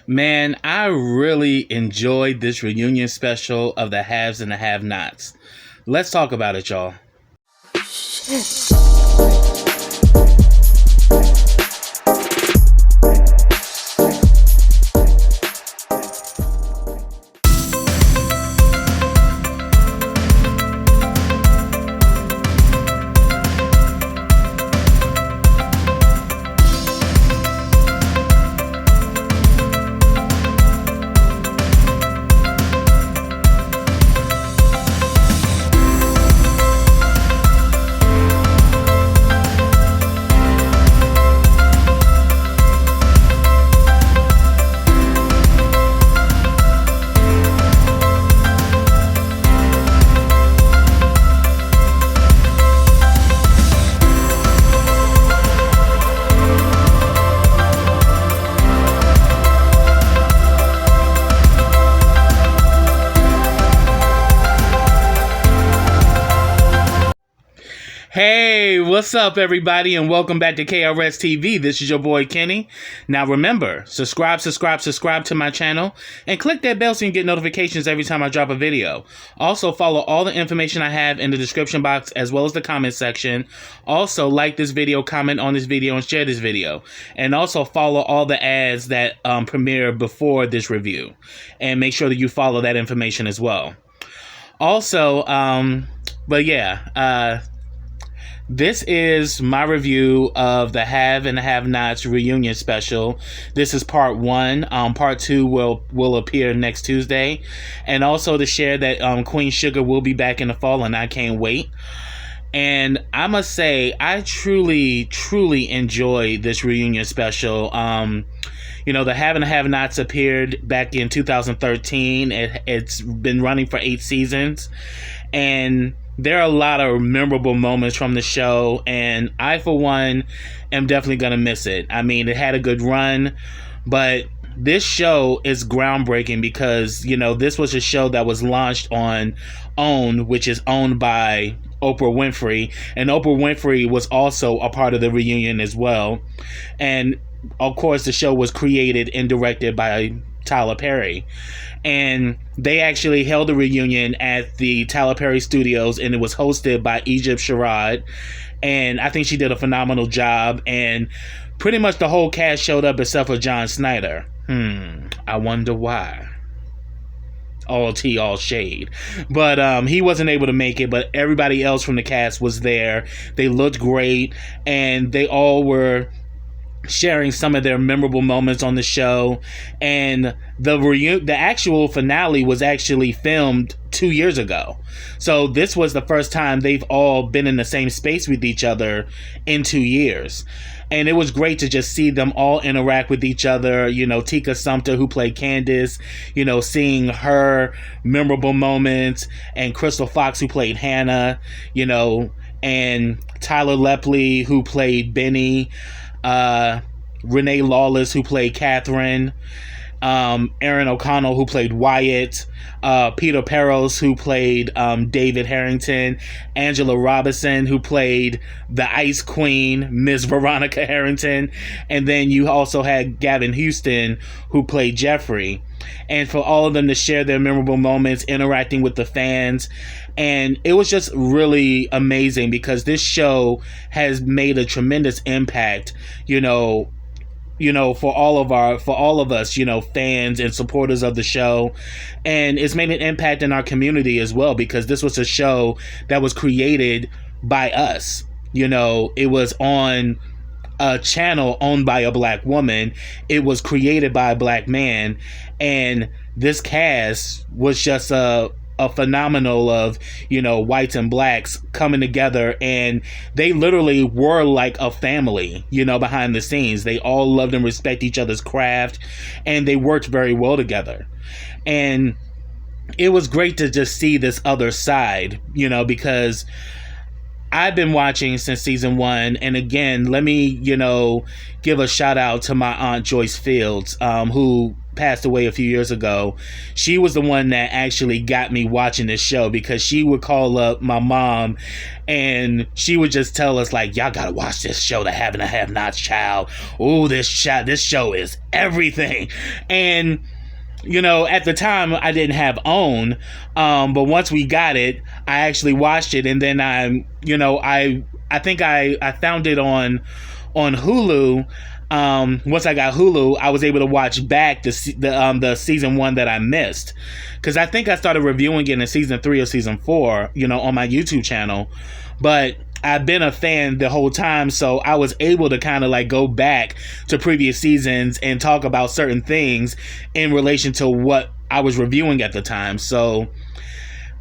Man, I really enjoyed this reunion special of the haves and the have-nots. Let's talk about it, y'all. Hey, what's up, everybody, and welcome back to KRSTV. This is your boy, Kenny. Now, remember, subscribe to my channel, and click that bell so you can get notifications every time I drop a video. Also, follow all the information I have in the description box, as well as the comment section. Also, like this video, comment on this video, and share this video. And also, follow all the ads that premiere before this review. And make sure that you follow that information as well. Also, this is my review of the Have and the Have-Nots reunion special. This is part 1. Part 2 will appear next Tuesday. And also to share that Queen Sugar will be back in the fall, and I can't wait. And I must say, I truly enjoyed this reunion special. The Have and the Have-Nots appeared back in 2013. It's been running for 8 seasons. And there are a lot of memorable moments from the show, and I, for one, am definitely going to miss it. I mean, it had a good run, but this show is groundbreaking because, this was a show that was launched on OWN, which is owned by Oprah Winfrey, and Oprah Winfrey was also a part of the reunion as well. And, of course, the show was created and directed by Tyler Perry. And they actually held a reunion at the Tyler Perry Studios, and it was hosted by Egypt Sherrod. And I think she did a phenomenal job. And pretty much the whole cast showed up except for John Snyder. I wonder why. All tea, all shade. But he wasn't able to make it, but everybody else from the cast was there. They looked great, and they all were sharing some of their memorable moments on the show. And the actual finale was actually filmed 2 years ago. So this was the first time they've all been in the same space with each other in 2 years. And it was great to just see them all interact with each other. Tika Sumpter, who played Candace, seeing her memorable moments, and Crystal Fox, who played Hannah, and Tyler Lepley, who played Benny, Renee Lawless, who played Catherine, Aaron O'Connell, who played Wyatt, Peter Peros, who played David Harrington, Angela Robinson, who played the Ice Queen, Miss Veronica Harrington, and then you also had Gavin Houston, who played Jeffrey. And for all of them to share their memorable moments interacting with the fans. And it was just really amazing because this show has made a tremendous impact, for all of us, fans and supporters of the show. And it's made an impact in our community as well, because this was a show that was created by us. It was on a channel owned by a black woman. It was created by a black man. And this cast was just a phenomenal of, whites and blacks coming together, and they literally were like a family, behind the scenes. They all loved and respect each other's craft, and they worked very well together. And it was great to just see this other side, because I've been watching since season 1, and again, let me, give a shout out to my aunt Joyce Fields, who passed away a few years ago. She was the one that actually got me watching this show, because she would call up my mom and she would just tell us, like, y'all gotta watch this show, The Have and the Have Nots, child. Oh, this show is everything. And at the time I didn't have OWN, but once we got it, I actually watched it, and then I think I found it on Hulu. Once I got Hulu, I was able to watch back the season 1 that I missed, because I think I started reviewing it in season 3 or season 4, on my YouTube channel, but I've been a fan the whole time, so I was able to kind of like go back to previous seasons and talk about certain things in relation to what I was reviewing at the time. So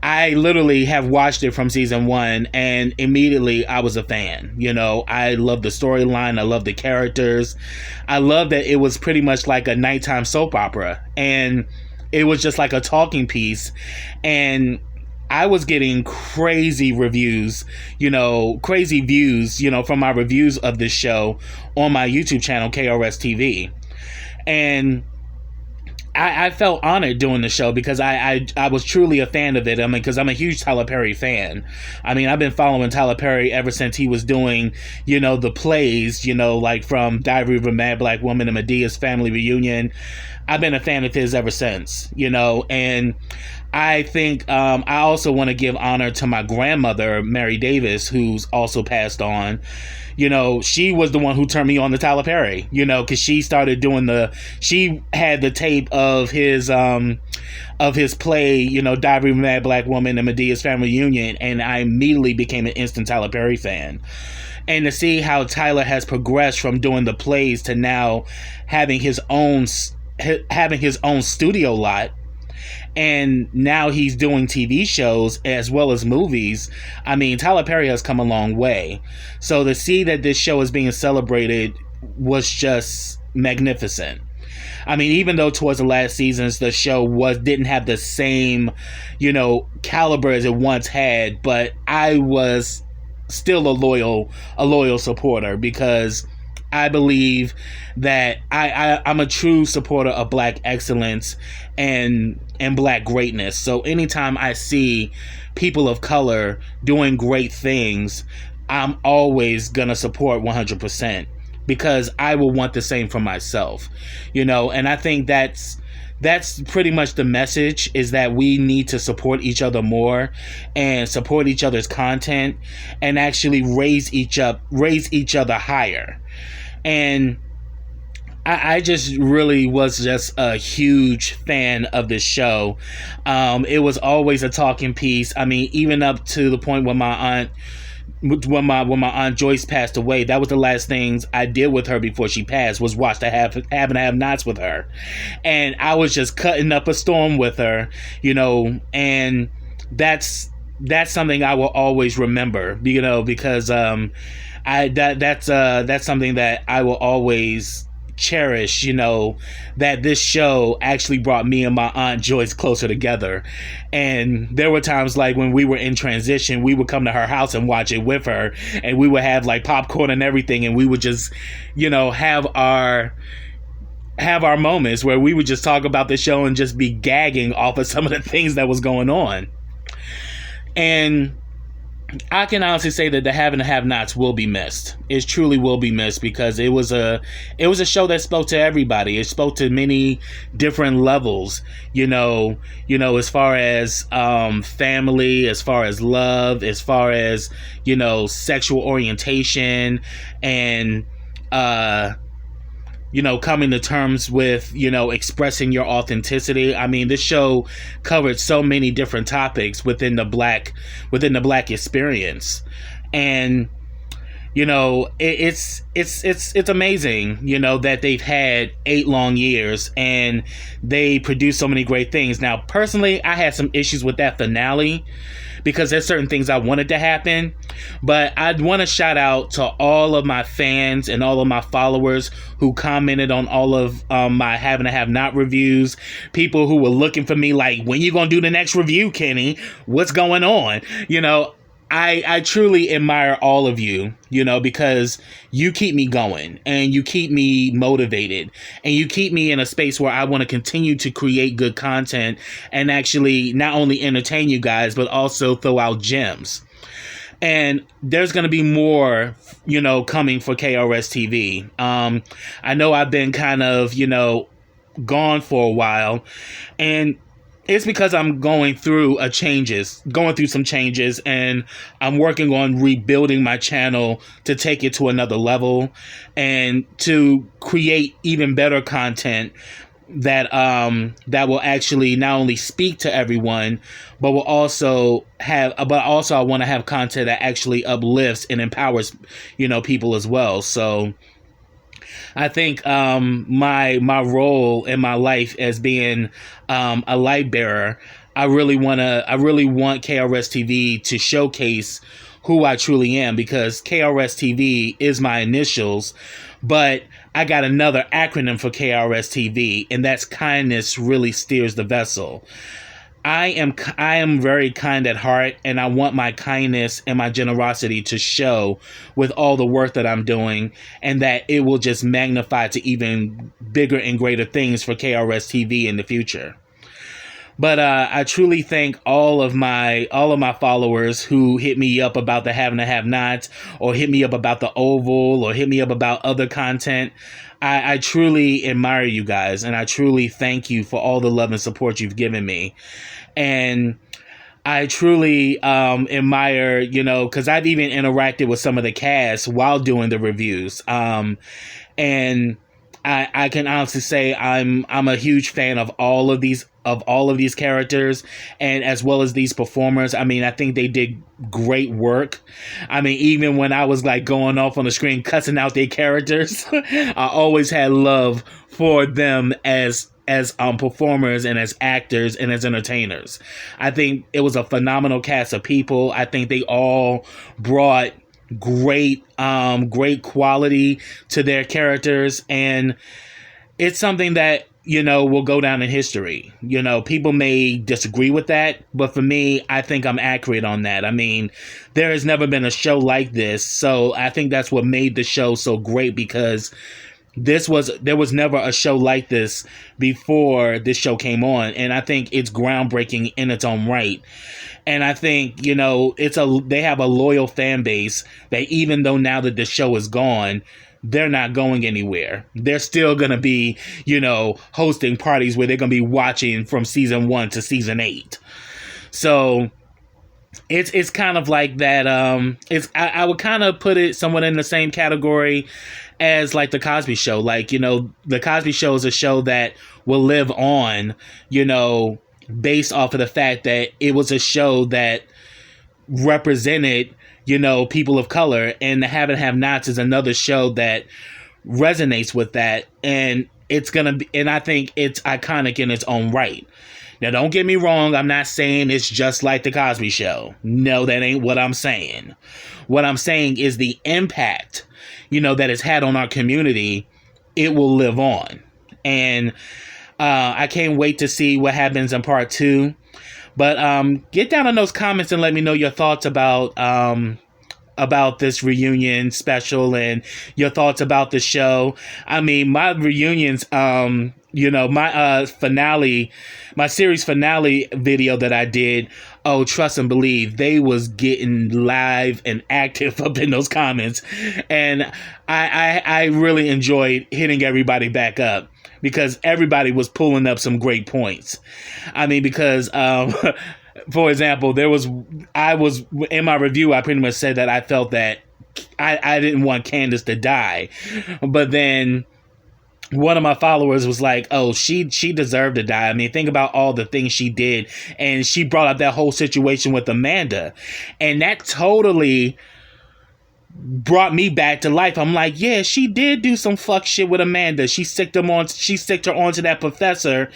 I literally have watched it from season 1, and immediately I was a fan. I love the storyline. I love the characters. I love that it was pretty much like a nighttime soap opera, and it was just like a talking piece. And I was getting crazy reviews, crazy views, from my reviews of this show on my YouTube channel, KRSTV. And I felt honored doing the show, because I was truly a fan of it. I mean, because I'm a huge Tyler Perry fan. I mean, I've been following Tyler Perry ever since he was doing, the plays, like from Diary of a Mad Black Woman and Medea's Family Reunion. I've been a fan of his ever since, and I think I also want to give honor to my grandmother, Mary Davis, who's also passed on. She was the one who turned me on to Tyler Perry, because she started doing she had the tape of his play, Diary of a Mad Black Woman and Medea's Family Reunion, and I immediately became an instant Tyler Perry fan. And to see how Tyler has progressed from doing the plays to now having his own studio lot, and now he's doing TV shows as well as movies. I mean, Tyler Perry has come a long way. So to see that this show is being celebrated was just magnificent. I mean, even though towards the last seasons the show didn't have the same, caliber as it once had, but I was still a loyal supporter, because I believe that I'm a true supporter of Black excellence and Black greatness. So anytime I see people of color doing great things, I'm always gonna support 100%, because I will want the same for myself, and I think that's pretty much the message, is that we need to support each other more and support each other's content and actually raise each other higher. And I just really was just a huge fan of this show. It was always a talking piece. I mean, even up to the point when my aunt Joyce passed away, that was the last things I did with her before she passed, was watch the Have and Have Nots with her. And I was just cutting up a storm with her, and that's something I will always remember, because that's something that I will always cherish, that this show actually brought me and my aunt Joyce closer together. And there were times like when we were in transition, we would come to her house and watch it with her, and we would have like popcorn and everything, and we would just, have our moments where we would just talk about the show and just be gagging off of some of the things that was going on. And I can honestly say that the Have and the Have Nots will be missed. It truly will be missed, because it was a show that spoke to everybody. It spoke to many different levels, as far as family, as far as love, as far as, sexual orientation, and coming to terms with, expressing your authenticity. I mean, this show covered so many different topics within the black experience. And, it's amazing, that they've had 8 long years and they produced so many great things. Now, personally, I had some issues with that finale, because there's certain things I wanted to happen. But I'd want to shout out to all of my fans and all of my followers who commented on all of my Have and Have Not reviews. People who were looking for me like, when you gonna do the next review, Kenny? What's going on? I truly admire all of you, because you keep me going and you keep me motivated and you keep me in a space where I want to continue to create good content and actually not only entertain you guys, but also throw out gems. And there's going to be more, coming for KRSTV. I know I've been kind of, gone for a while, and it's because I'm going through some changes, and I'm working on rebuilding my channel to take it to another level and to create even better content that will actually not only speak to everyone, but will also I want to have content that actually uplifts and empowers, people as well. So I think my role in my life as being a light bearer, I really want KRSTV to showcase who I truly am, because KRSTV is my initials, but I got another acronym for KRSTV, and that's kindness really steers the vessel. I am very kind at heart, and I want my kindness and my generosity to show with all the work that I'm doing, and that it will just magnify to even bigger and greater things for KRSTV in the future. But I truly thank all of my followers who hit me up about the have and the have nots, or hit me up about the Oval, or hit me up about other content. I truly admire you guys, and I truly thank you for all the love and support you've given me. And I truly admire, because I've even interacted with some of the cast while doing the reviews. And I can honestly say I'm a huge fan of all of these characters, and as well as these performers. I mean, I think they did great work. I mean, even when I was like going off on the screen cussing out their characters, I always had love for them as performers and as actors and as entertainers. I think it was a phenomenal cast of people. I think they all brought great quality to their characters, and it's something that will go down in history. People may disagree with that, but for me, I think I'm accurate on that. I mean, there has never been a show like this, so I think that's what made the show so great, because there was never a show like this before this show came on, and I think it's groundbreaking in its own right. And I think, they have a loyal fan base that even though now that the show is gone, they're not going anywhere. They're still going to be, hosting parties where they're going to be watching from season 1 to season 8. So it's kind of like that. I would kind of put it somewhat in the same category as like the Cosby Show. Like, the Cosby Show is a show that will live on, based off of the fact that it was a show that represented, people of color, and the Have and Have Nots is another show that resonates with that, and I think it's iconic in its own right. Now, don't get me wrong, I'm not saying it's just like the Cosby Show. No, that ain't what I'm saying. What I'm saying is the impact, that it's had on our community, it will live on. And I can't wait to see what happens in part 2. But get down in those comments and let me know your thoughts about this reunion special and your thoughts about the show. I mean, my reunions, my finale, my series finale video that I did, oh, trust and believe, they was getting live and active up in those comments. And I really enjoyed hitting everybody back up, because everybody was pulling up some great points. I mean, because, for example, I was in my review, I pretty much said that I felt that I didn't want Candace to die. But then one of my followers was like, oh, she deserved to die. I mean, think about all the things she did. And she brought up that whole situation with Amanda. And that totally brought me back to life. I'm like, yeah, she did do some fuck shit with Amanda. She sicked her onto that professor,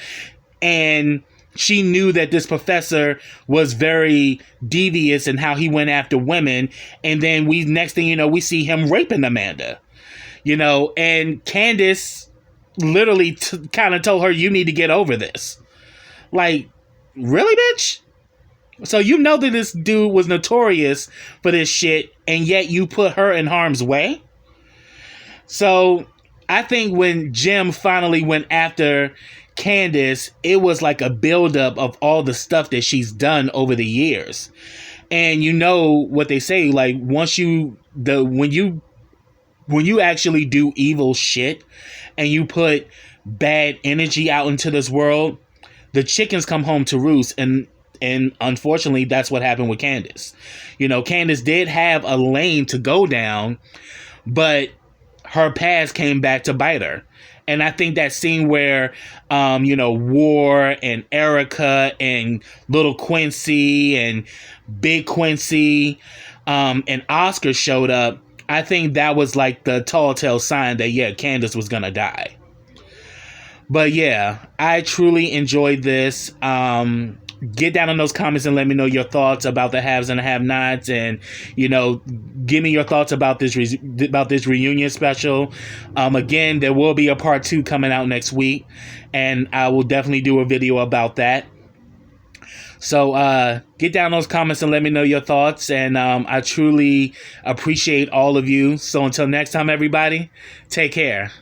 and she knew that this professor was very devious in how he went after women. And then next thing you know, we see him raping Amanda, and Candace literally kind of told her, you need to get over this. Like, really, bitch? So you know that this dude was notorious for this shit, and yet you put her in harm's way. So I think when Jim finally went after Candace, it was like a buildup of all the stuff that she's done over the years. And you know what they say, like when you actually do evil shit and you put bad energy out into this world, the chickens come home to roost. And unfortunately, that's what happened with Candace. You know, Candace did have a lane to go down, but her past came back to bite her. And I think that scene where, War and Erica and Little Quincy and Big Quincy and Oscar showed up, I think that was like the tall tale sign that, yeah, Candace was going to die. But yeah, I truly enjoyed this. Get down in those comments and let me know your thoughts about the haves and the have-nots, and give me your thoughts about this reunion special. Again, there will be a part 2 coming out next week, and I will definitely do a video about that. So get down in those comments and let me know your thoughts, and I truly appreciate all of you. So until next time, everybody, take care.